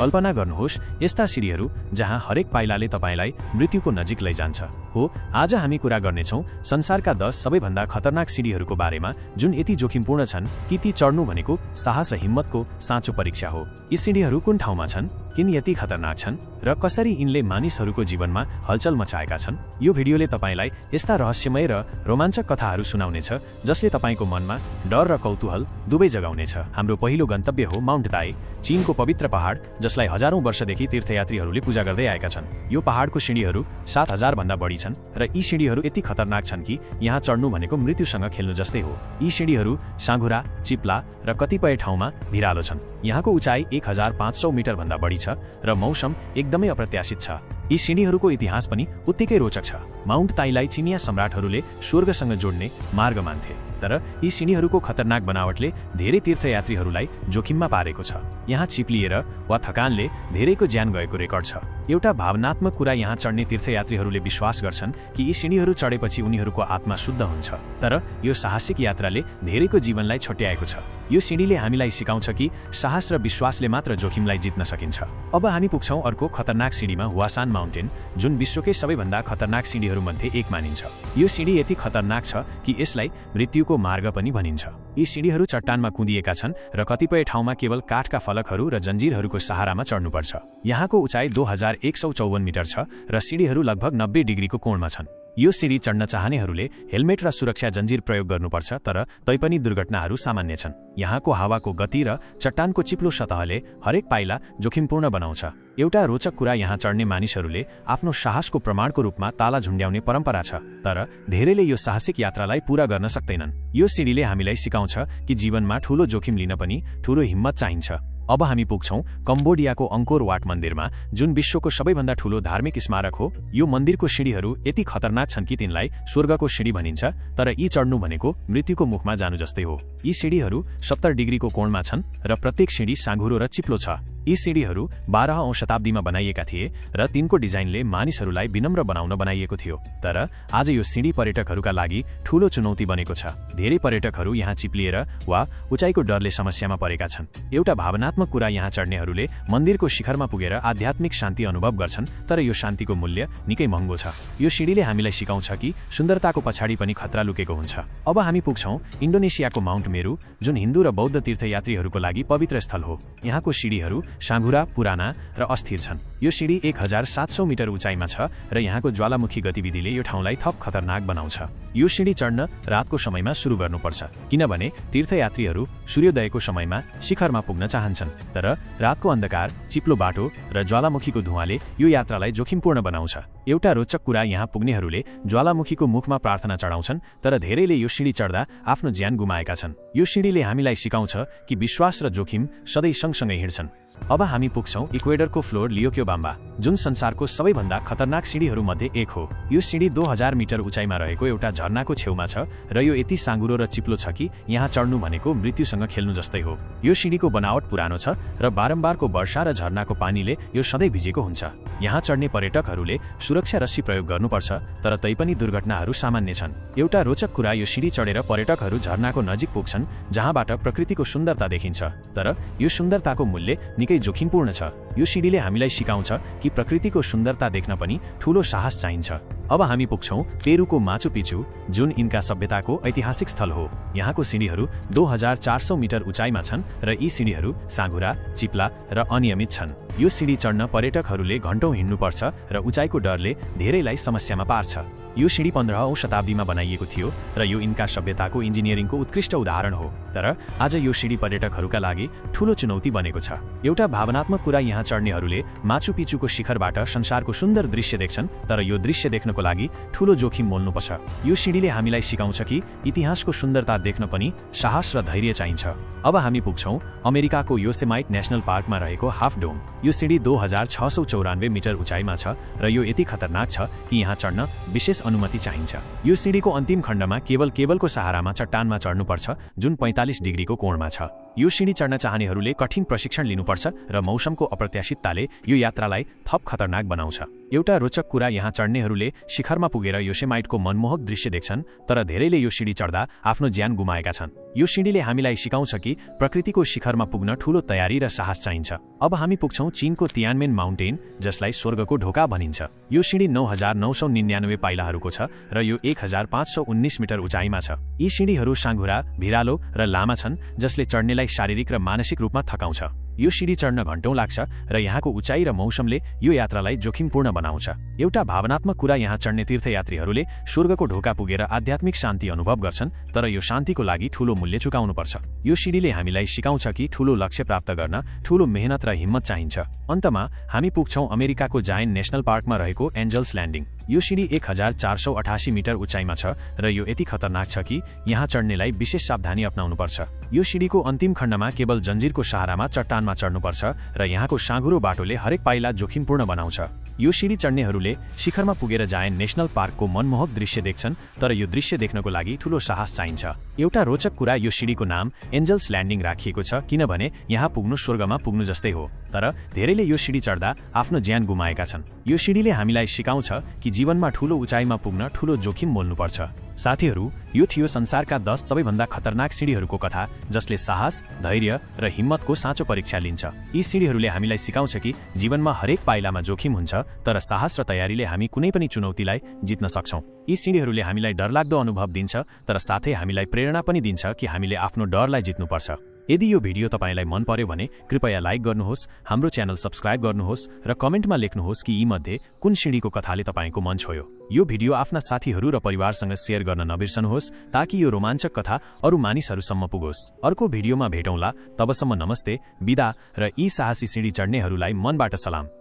कल्पना गर्नुहोस् यस्ता सिडीहरू जहाँ हरेक पाइलाले तपाईलाई मृत्युको नजिक लैजान्छ। हो, आज हामी कुरा गर्नेछौँ संसारका 10 सबैभन्दा खतरनाक सिडीहरूको बारेमा जुन यति जोखिमपूर्ण छन् कि ती चढ्नु भनेको साहस र हिम्मतको साँचो परीक्षा हो। यी सिडीहरू कुन ठाउँमा छन्, किन यति खतरनाक छन् र कसरी यिनले मानिसहरूको जीवनमा हलचल मचाएका छन्? यो भिडियोले तपाईलाई यस्ता रहस्यमय र रोमाञ्चक कथाहरू सुनाउनेछ जसले तपाईको मनमा डर र कौतूहल दुवै जगाउनेछ। हाम्रो पहिलो गन्तव्य हो माउन्ट ताई, चीनको पवित्र पहाड जसलाई हजारौं वर्षदेखि तीर्थयात्रीहरूले पूजा गर्दै आएका छन्। यो पहाडको सिडीहरू 7000 भन्दा बढी छन् र यी सिडीहरू यति खतरनाक छन् कि यहाँ चढ्नु भनेको मृत्युसँग खेल्नु जस्तै हो। यी सिडीहरू साँघुरा, चिप्ला र कतिपय ठाउँमा भिरालो छन्। यहाँको उचाइ 1500 मिटर भन्दा बढी छ र मौसम एकदमै अप्रत्याशित छ। यी सिडीहरूको इतिहास पनि उत्तिकै रोचक छ। माउन्ट ताईलाई चिनिया सम्राटहरूले स्वर्गसँग जोड्ने मार्ग मान्थे, तर यी सिडीहरूको खतरनाक बनावटले धेरै तीर्थयात्रीहरूलाई जोखिममा पारेको छ। यहाँ चिप्लिएर वा थकानले धेरैको ज्यान गएको रेकर्ड छ। एउटा भावनात्मक कुरा, यहाँ चढ्ने तीर्थयात्रीहरूले विश्वास गर्छन् कि यी सिडीहरू चढेपछि उनीहरूको आत्मा शुद्ध हुन्छ, तर यो साहसिक यात्राले धेरैको जीवनलाई छट्याएको छ। यो सिडीले हामीलाई सिकाउँछ कि साहस र विश्वासले मात्र जोखिमलाई जित्न सकिन्छ। अब हामी पुग्छौं अर्को खतरनाक सिडीमा, हुआसान माउन्टेन, जुन विश्वकै सबैभन्दा खतरनाक सिडीहरूमध्ये एक मानिन्छ। यो सिडी यति खतरनाक छ कि यसलाई मृत्युको मार्ग पनि भनिन्छ। यी सिडीहरू चट्टानमा कुँदिएका छन् र कतिपय ठाउँमा केवल काठका फलकहरू र जन्जिरहरूको सहारामा चढ्नुपर्छ। यहाँको उचाइ 2154 मिटर छ र सिडीहरू लगभग 90 डिग्रीको कोणमा छन्। यो सिडी चढ्न चाहनेहरूले हेलमेट र सुरक्षा जन्जिर प्रयोग गर्नुपर्छ, तर तैपनि दुर्घटनाहरू सामान्य छन्। यहाँको हावाको गति र चट्टानको चिप्लो सतहले हरेक पाइला जोखिमपूर्ण बनाउँछ। एउटा रोचक कुरा, यहाँ चढ्ने मानिसहरूले आफ्नो साहसको प्रमाणको रूपमा ताला झुन्ड्याउने परम्परा छ, तर धेरैले यो साहसिक यात्रालाई पूरा गर्न सक्दैनन्। यो सिडीले हामीलाई सिकाउँछ कि जीवनमा ठूलो जोखिम लिन पनि ठूलो हिम्मत चाहिन्छ। अब हामी पुग्छौं कम्बोडियाको अंकोर वाट मन्दिरमा, जुन विश्वको सबैभन्दा ठूलो धार्मिक स्मारक हो। यो मन्दिरको सिडीहरू यति खतरनाक छन् कि तिनलाई स्वर्गको सिडी भनिन्छ, तर यी चढ्नु भनेको मृत्युको मुखमा जानु जस्तै हो। यी सिडीहरू 70 डिग्रीको कोणमा छन् र प्रत्येक सिडी साँघुरो र चिप्लो छ। यी सिडीहरू 12औं शताब्दीमा बनाइएका थिए र तिनको डिजाइनले मानिसहरूलाई विनम्र बनाउन बनाइएको थियो, तर आज यो सिडी पर्यटकहरूका लागि ठूलो चुनौती बनेको छ। धेरै पर्यटकहरू यहाँ चिप्लिएर वा उचाइको डरले समस्यामा परेका छन्। एउटा भावनात्मक कुरा, यहाँ चढ्नेहरूले मन्दिरको शिखरमा पुगेर आध्यात्मिक शान्ति अनुभव गर्छन्, तर यो शान्तिको मूल्य निकै महँगो छ। यो सिडीले हामीलाई सिकाउँछ कि सुन्दरताको पछाडि पनि खतरा लुकेको हुन्छ। अब हामी पुग्छौं इन्डोनेसियाको माउन्ट मेरु, जुन हिन्दू र बौद्ध तीर्थयात्रीहरूको लागि पवित्र स्थल हो। यहाँको सिडीहरू साँघुरा, पुराना र अस्थिर छन्। यो सिडी 1700 मिटर उचाइमा छ र यहाँको ज्वालामुखी गतिविधिले यो ठाउँलाई थप खतरनाक बनाउँछ। यो सिडी चढ्न रातको समयमा सुरु गर्नुपर्छ, किनभने तीर्थयात्रीहरू सूर्योदयको समयमा शिखरमा पुग्न चाहन्छन्, तर रातको अन्धकार, चिप्लो बाटो र ज्वालामुखीको धुवाँले यो यात्रालाई जोखिमपूर्ण बनाउँछ। एउटा रोचक कुरा, यहाँ पुग्नेहरूले ज्वालामुखीको मुखमा प्रार्थना चढाउँछन्, तर धेरैले यो सिडी चढ्दा आफ्नो ज्यान गुमाएका छन्। यो सिडीले हामीलाई सिकाउँछ कि विश्वास र जोखिम सधैँ सँगसँगै हिँड्छन्। अब हामी पुग्छौं इक्वेडरको फ्लोर लियोक्योबाम्बा, जुन संसारको सबैभन्दा खतरनाक सिडीहरूमध्ये एक हो। यो सिडी 2000 मिटर उचाइमा रहेको एउटा झरनाको छेउमा छ र यो यति साँघुरो र चिप्लो छ कि यहाँ चढ्नु भनेको मृत्युसँग खेल्नु जस्तै हो। यो सिडीको बनावट पुरानो छ र बारम्बारको वर्षा र झरनाको पानीले यो सधैँ भिजेको हुन्छ। यहाँ चढ्ने पर्यटकहरूले सुरक्षा रस्सी प्रयोग गर्नुपर्छ, तर तैपनि दुर्घटनाहरू सामान्य छन्। एउटा रोचक कुरा, यो सिडी चढेर पर्यटकहरू झरनाको नजिक पुग्छन्, जहाँबाट प्रकृतिको सुन्दरता देखिन्छ, तर यो सुन्दरताको मूल्य निकै जोखिमपूर्ण छ। यो सिडीले हामीलाई सिकाउँछ कि प्रकृतिको सुन्दरता देख्न पनि ठूलो साहस चाहिन्छ। अब हामी पुग्छौं पेरुको माचु पिचु, जुन इन्का सभ्यताको ऐतिहासिक स्थल हो। यहाँको सिडीहरू 2400 मिटर उचाइमा छन् र यी सिडीहरू साँघुरा, चिप्ला र अनियमित छन्। यो सिडी चढ्न पर्यटकहरूले घण्टौं हिँड्नुपर्छ र उचाइको डरले धेरैलाई समस्यामा पार्छ। यो सिडी 15औं शताब्दीमा बनाइएको थियो र यो इन्का सभ्यताको इन्जिनियरिङको उत्कृष्ट उदाहरण हो, तर आज यो सिडी पर्यटकहरूका लागि ठूलो चुनौती बनेको छ। एउटा भावनात्मक कुरा, यहाँ चढ्नेहरूले माचु पिचुको शिखरबाट संसारको सुन्दर दृश्य देख्छन्, तर यो दृश्य देख्नको लागि ठूलो जोखिम मोल्नुपर्छ। यो सिडीले हामीलाई सिकाउँछ कि इतिहासको सुन्दरता देख्न पनि साहस र धैर्य चाहिन्छ। अब हामी पुग्छौं अमेरिकाको योसेमाइट नेशनल पार्कमा रहेको हाफ डोम। यो सिडी 2694 मिटर उचाइमा छ र यो यति खतरनाक छ कि यहाँ चढ्न विशेष अनुमति चाहिन्छ। यो सिडीको अन्तिम खण्डमा केबलको सहारामा चट्टानमा चढ्नुपर्छ, जुन 45 डिग्रीको कोणमा छ। यो सिँढी चढ्न चाहनेहरूले कठिन प्रशिक्षण लिनुपर्छ र मौसमको अप्रत्याशितताले यो यात्रालाई थप खतरनाक बनाउँछ। एउटा रोचक कुरा यहाँ चढ्नेहरूले शिखरमा पुगेर योसेमाइटको मनमोहक दृश्य देख्छन्, तर धेरैले यो सिँढी चढ्दा आफ्नो ज्यान गुमाएका छन्। यो सिँढीले हामीलाई सिकाउँछ कि प्रकृतिको शिखरमा पुग्न ठूलो तयारी र साहस चाहिन्छ। अब हामी पुग्छौं चीनको तियानमेन माउन्टेन, जसलाई स्वर्गको ढोका भनिन्छ। यो सिँढी 9999 पाइलाहरूको छ र यो 1519 मिटर उचाइमा छ। यी सिँढीहरू साँघुरा, भिरालो र लामा छन्, जसले चढ्नेलाई शारीरिक र मानसिक रूपमा थकाउँछ। यो सिँढी चढ्न घण्टौं लाग्छ र यहाँको उचाइ र मौसमले यो यात्रालाई जोखिमपूर्ण बनाउँछ। एउटा भावनात्मक कुरा, यहाँ चढ्ने तीर्थयात्रीहरूले स्वर्गको ढोका पुगेर आध्यात्मिक शान्ति अनुभव गर्छन्, तर यो शान्तिको लागि ठूलो मूल्य चुकाउनुपर्छ। यो सिँढीले हामीलाई सिकाउँछ कि ठूलो लक्ष्य प्राप्त गर्न ठूलो मेहनत र हिम्मत चाहिन्छ। अन्तमा हामी पुग्छौं अमेरिकाको जायन्ट नेशनल पार्कमा रहेको एन्जल्स ल्यान्डिङ। यो सिँढी 1488 मिटर उचाइमा छ र यो यति खतरनाक छ कि यहाँ चढ्नेलाई विशेष सावधानी अपनाउनुपर्छ। यो सिँढीको अन्तिम खण्डमा केवल जन्जिरको सहारामा चट्टानमा चढ्नुपर्छ र यहाँको साँघुरो बाटोले हरेक पाइला जोखिमपूर्ण बनाउँछ। यो सिँढी चढ्नेहरूले शिखरमा पुगेर जायन्ट नेशनल पार्कको मनमोहक दृश्य देख्छन्, तर यो दृश्य देख्नको लागि ठूलो साहस चाहिन्छ। एउटा रोचक कुरा, यो सिँढीको नाम एन्जल्स ल्यान्डिङ राखिएको छ किनभने यहाँ पुग्नु स्वर्गमा पुग्नु जस्तै हो, तर धेरैले यो सिँढी चढ्दा आफ्नो ज्यान गुमाएका छन्। यो सिँढीले हामीलाई सिकाउँछ कि जीवनमा ठूलो उचाइमा पुग्न ठूलो जोखिम मोल्नुपर्छ। साथीहरू, यो थियो संसारका 10 सबैभन्दा खतरनाक सिँढीहरूको कथा, जसले साहस, धैर्य र हिम्मतको साँचो परीक्षा लिन्छ। यी सिँढीहरूले हामीलाई सिकाउँछ कि जीवनमा हरेक पाइलामा जोखिम हुन्छ, तर साहस र तयारीले हामी कुनै पनि चुनौतीलाई जित्न सक्छौं। यी सिँढीहरूले हामीलाई डरलाग्दो अनुभव दिन्छ, तर साथै हामीलाई प्रेरणा पनि दिन्छ कि हामीले आफ्नो डरलाई जित्नुपर्छ। यदि यो भिडियो तपाईलाई मन पर्यो भने कृपया लाइक गर्नुहोस्, हाम्रो च्यानल सब्स्क्राइब गर्नुहोस् र कमेन्टमा लेख्नुहोस् कि यीमध्ये कुन सिँढीको कथाले तपाईको मन छोयो। यो भिडियो आफ्ना साथीहरू र परिवारसँग शेयर गर्न नबिर्सनुहोस् ताकि यो रोमाञ्चक कथा अरू मानिसहरूसम्म पुगोस्। अर्को भिडियोमा भेटौँला, तबसम्म नमस्ते, बिदा र यी साहसी सिँढी चढ्नेहरूलाई मनबाट सलाम।